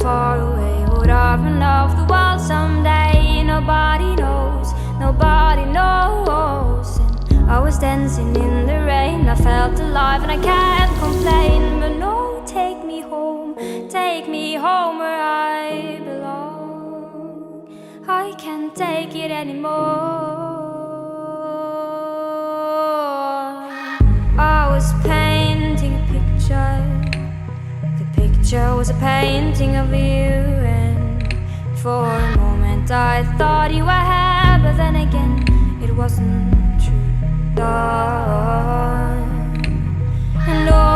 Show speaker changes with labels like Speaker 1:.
Speaker 1: far away? Would I run off the world someday? Nobody knows, nobody knows. And I was dancing in the rain, I felt alive and I can't complain. But no, take me home where I belong. I can't take it anymore. I was painting a picture. The picture was a painting of you, and for a moment I thought you were here, but then again it wasn't true. And oh,